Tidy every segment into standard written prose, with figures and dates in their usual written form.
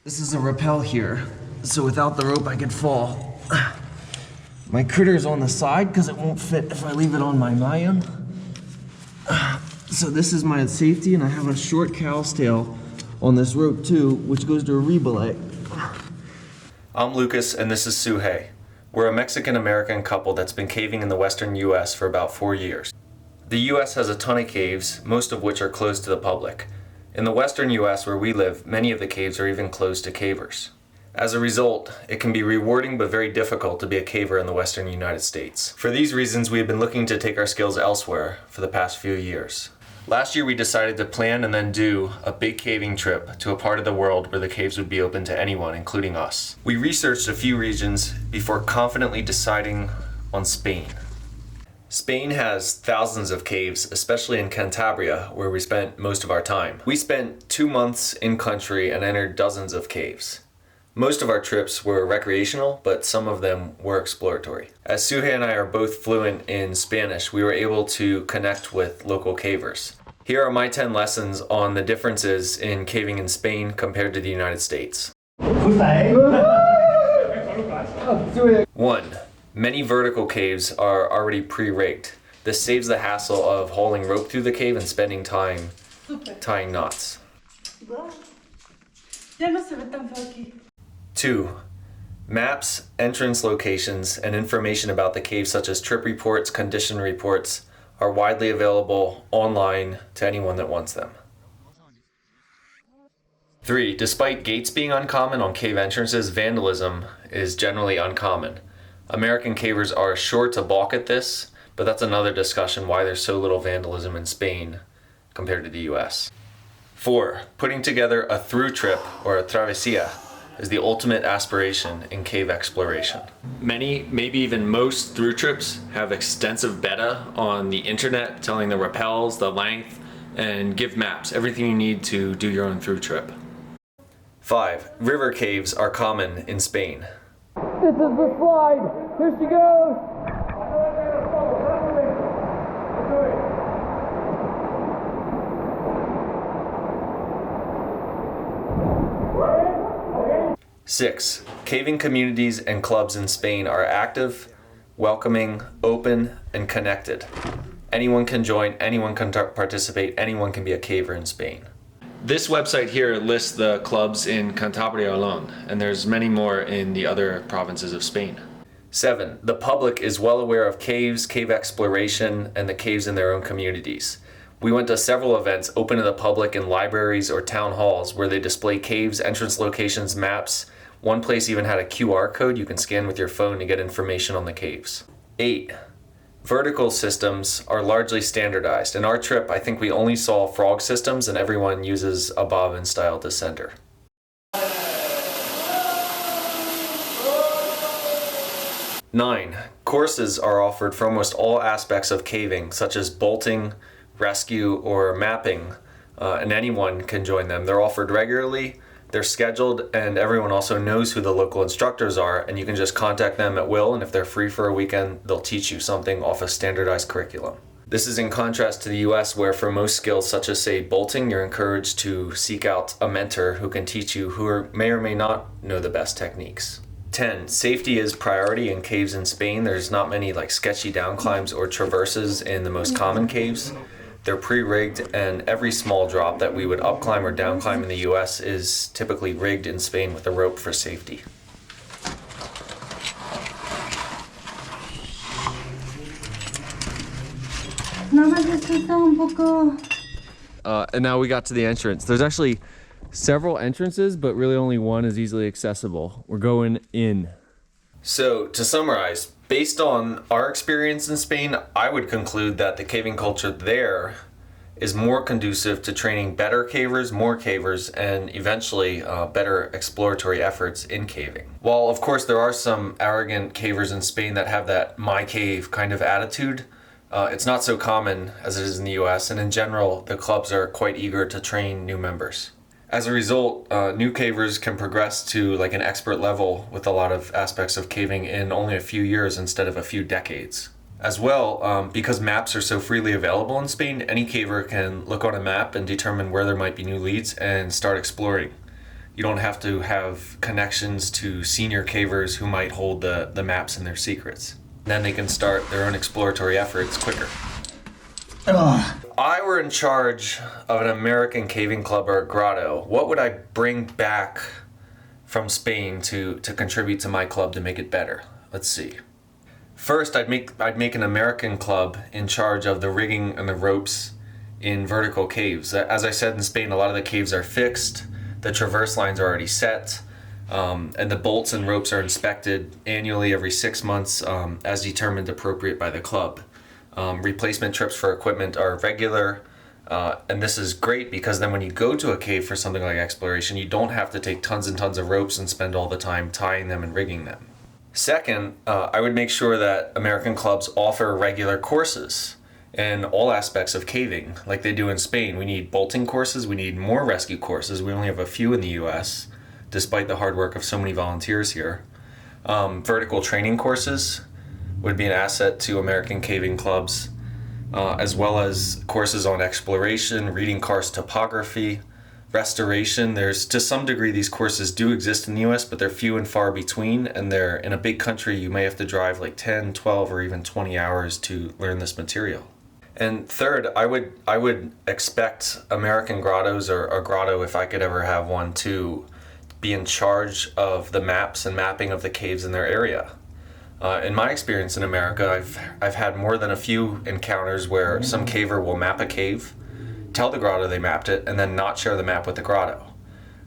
This is a rappel here, so without the rope I could fall. My critter's on the side because it won't fit if I leave it on my Mayan. So this is my safety, and I have a short cow's tail on this rope too, which goes to a rebelay. I'm Lukas, and this is Suhei. We're a Mexican-American couple that's been caving in the western U.S. for about 4 years. The U.S. has a ton of caves, most of which are closed to the public. In the western U.S. where we live, many of the caves are even closed to cavers. As a result, it can be rewarding but very difficult to be a caver in the western United States. For these reasons, we have been looking to take our skills elsewhere for the past few years. Last year we decided to plan and then do a big caving trip to a part of the world where the caves would be open to anyone, including us. We researched a few regions before confidently deciding on Spain. Spain has thousands of caves, especially in Cantabria, where we spent most of our time. We spent 2 months in country and entered dozens of caves. Most of our trips were recreational, but some of them were exploratory. As Suhei and I are both fluent in Spanish, we were able to connect with local cavers. Here are my 10 lessons on the differences in caving in Spain compared to the United States. 1. Many vertical caves are already pre-rigged. This saves the hassle of hauling rope through the cave and spending time tying knots. 2. Maps, entrance locations, and information about the cave such as trip reports, condition reports are widely available online to anyone that wants them. 3. Despite gates being uncommon on cave entrances, vandalism is generally uncommon. American cavers are sure to balk at this, but that's another discussion why there's so little vandalism in Spain compared to the US. 4. Putting together a through trip or a travesía is the ultimate aspiration in cave exploration. Many, maybe even most through trips have extensive beta on the internet telling the rappels, the length, and give maps, everything you need to do your own through trip. 5. River caves are common in Spain. This is the slide. Here she goes. 6. Caving communities and clubs in Spain are active, welcoming, open, and connected. Anyone can join, anyone can participate, anyone can be a caver in Spain. This website here lists the clubs in Cantabria alone, and there's many more in the other provinces of Spain. 7. The public is well aware of caves, cave exploration, and the caves in their own communities. We went to several events open to the public in libraries or town halls where they display caves, entrance locations, maps. One place even had a QR code you can scan with your phone to get information on the caves. 8. Vertical systems are largely standardized. In our trip, I think we only saw frog systems and everyone uses a bobbin style descender. 9. Courses are offered for almost all aspects of caving, such as bolting, rescue, or mapping, and anyone can join them. They're offered regularly, they're scheduled, and everyone also knows who the local instructors are, and you can just contact them at will, and if they're free for a weekend, they'll teach you something off a standardized curriculum. This is in contrast to the US, where for most skills, such as say bolting, you're encouraged to seek out a mentor who can teach you who may or may not know the best techniques. 10. Safety is priority in caves in Spain. There's not many sketchy down climbs or traverses in the most common caves. They're pre-rigged, and every small drop that we would up climb or down climb in the US is typically rigged in Spain with a rope for safety. And now we got to the entrance. There's actually several entrances, but really only one is easily accessible. We're going in. So, to summarize, based on our experience in Spain, I would conclude that the caving culture there is more conducive to training better cavers, more cavers, and eventually better exploratory efforts in caving. While, of course, there are some arrogant cavers in Spain that have that my cave kind of attitude, it's not so common as it is in the US, and in general, the clubs are quite eager to train new members. As a result, new cavers can progress to an expert level with a lot of aspects of caving in only a few years instead of a few decades. As well, because maps are so freely available in Spain, any caver can look on a map and determine where there might be new leads and start exploring. You don't have to have connections to senior cavers who might hold the maps and their secrets. Then they can start their own exploratory efforts quicker. If I were in charge of an American caving club or a grotto, what would I bring back from Spain to contribute to my club to make it better? Let's see. First, I'd make an American club in charge of the rigging and the ropes in vertical caves. As I said, in Spain, a lot of the caves are fixed. The traverse lines are already set, and the bolts and ropes are inspected annually every 6 months as determined appropriate by the club. Replacement trips for equipment are regular, and this is great because then when you go to a cave for something like exploration, you don't have to take tons and tons of ropes and spend all the time tying them and rigging them. Second, I would make sure that American clubs offer regular courses in all aspects of caving, like they do in Spain. We need bolting courses, we need more rescue courses. We only have a few in the US, despite the hard work of so many volunteers here. Vertical training courses would be an asset to American caving clubs, as well as courses on exploration, reading karst topography, restoration. There's, to some degree, these courses do exist in the US, but they're few and far between, and they're in a big country. You may have to drive like 10, 12, or even 20 hours to learn this material. And third, I would expect American grottos, or a grotto if I could ever have one, to be in charge of the maps and mapping of the caves in their area. In my experience in America, I've had more than a few encounters where some caver will map a cave, tell the grotto they mapped it, and then not share the map with the grotto.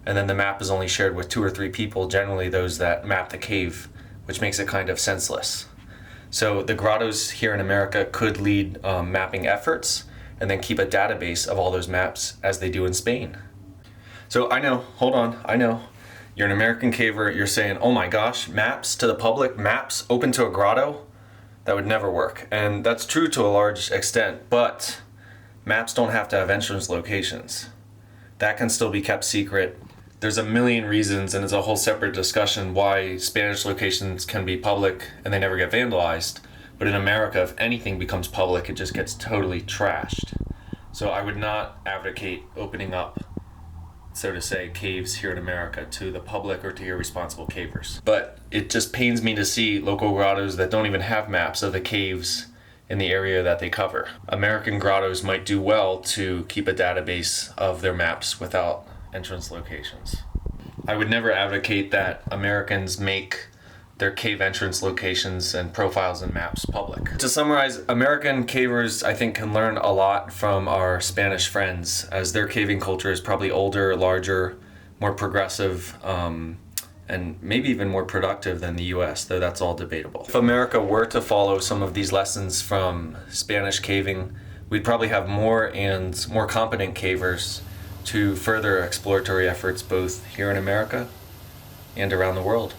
And then the map is only shared with 2 or 3 people, generally those that map the cave, which makes it kind of senseless. So the grottos here in America could lead mapping efforts and then keep a database of all those maps as they do in Spain. So I know, hold on, I know. You're an American caver, you're saying, oh my gosh, maps to the public, maps open to a grotto? That would never work. And that's true to a large extent, but maps don't have to have entrance locations. That can still be kept secret. There's a million reasons, and it's a whole separate discussion why Spanish locations can be public and they never get vandalized. But in America, if anything becomes public, it just gets totally trashed. So I would not advocate opening up, so to say, caves here in America to the public or to irresponsible cavers. But it just pains me to see local grottos that don't even have maps of the caves in the area that they cover. American grottos might do well to keep a database of their maps without entrance locations. I would never advocate that Americans make their cave entrance locations and profiles and maps public. To summarize, American cavers, I think, can learn a lot from our Spanish friends, as their caving culture is probably older, larger, more progressive, and maybe even more productive than the US, though that's all debatable. If America were to follow some of these lessons from Spanish caving, we'd probably have more and more competent cavers to further exploratory efforts both here in America and around the world.